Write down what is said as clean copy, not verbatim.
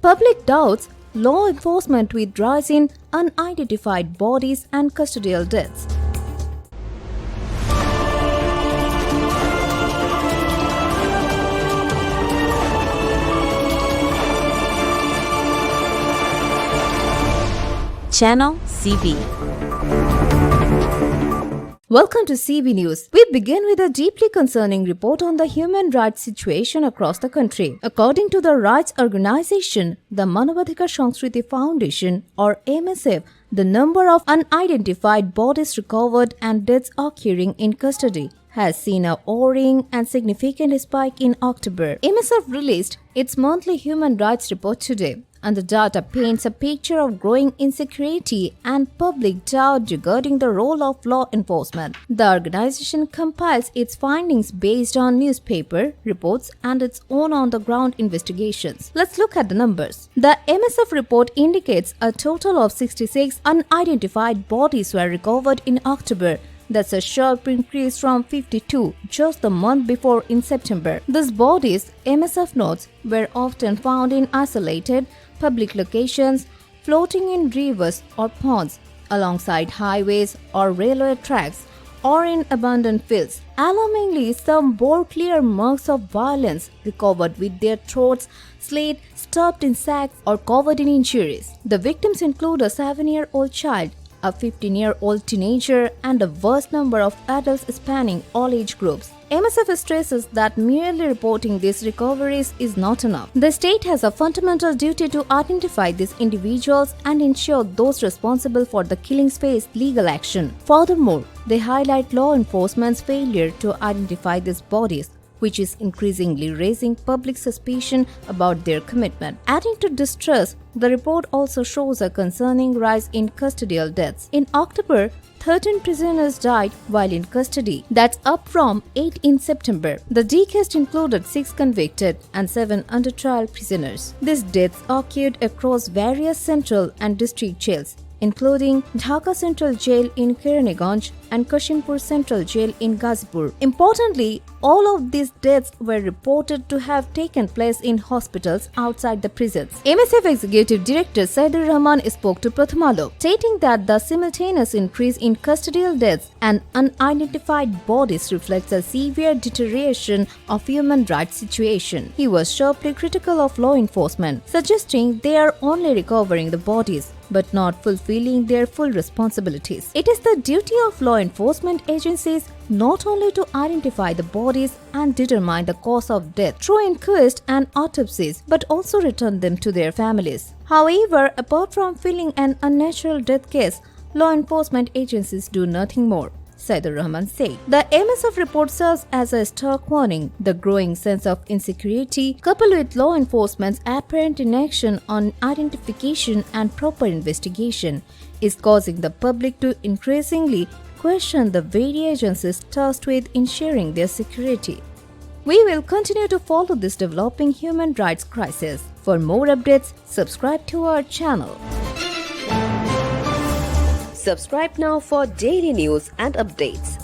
Public doubts law enforcement with rise in unidentified bodies and custodial deaths. Channel CB. Welcome to CB News. We begin with a deeply concerning report on the human rights situation across the country. According to the rights organization, the Manavadhikar Sanskriti Foundation or MSF, the number of unidentified bodies recovered and deaths occurring in custody has seen a worrying and significant spike in October. MSF released its monthly human rights report today, and the data paints a picture of growing insecurity and public doubt regarding the role of law enforcement. The organization compiles its findings based on newspaper reports and its own on-the-ground investigations. Let's look at the numbers. The MSF report indicates a total of 66 unidentified bodies were recovered in October. That's a sharp increase from 52 just the month before in September. These bodies, MSF notes, were often found in isolated public locations, floating in rivers or ponds, alongside highways or railway tracks, or in abandoned fields. Alarmingly, some bore clear marks of violence, recovered with their throats slit, stuffed in sacks, or covered in injuries. The victims include a 7-year-old child, a 15-year-old teenager, and a vast number of adults spanning all age groups. MSF stresses that merely reporting these recoveries is not enough. The state has a fundamental duty to identify these individuals and ensure those responsible for the killings face legal action. Furthermore, they highlight law enforcement's failure to identify these bodies, which is increasingly raising public suspicion about their commitment. Adding to distrust, the report also shows a concerning rise in custodial deaths. In October, 13 prisoners died while in custody. That's up from 8 in September. The deceased included 6 convicted and 7 under trial prisoners. These deaths occurred across various central and district jails, including Dhaka Central Jail in Kiraniganj and Kashimpur Central Jail in Gazipur. Importantly, all of these deaths were reported to have taken place in hospitals outside the prisons. MSF Executive Director Saidur Rahman spoke to Prathamalo, stating that the simultaneous increase in custodial deaths and unidentified bodies reflects a severe deterioration of human rights situation. He was sharply critical of law enforcement, suggesting they are only recovering the bodies but not fulfilling their full responsibilities. It is the duty of law enforcement agencies not only to identify the bodies and determine the cause of death through inquest and autopsies, but also return them to their families. However, apart from filing an unnatural death case, law enforcement agencies do nothing more, Saidur Rahman said. The MSF report serves as a stark warning. The growing sense of insecurity, coupled with law enforcement's apparent inaction on identification and proper investigation, is causing the public to increasingly question the very agencies tasked with ensuring their security. We will continue to follow this developing human rights crisis. For more updates, subscribe to our channel. Subscribe now for daily news and updates.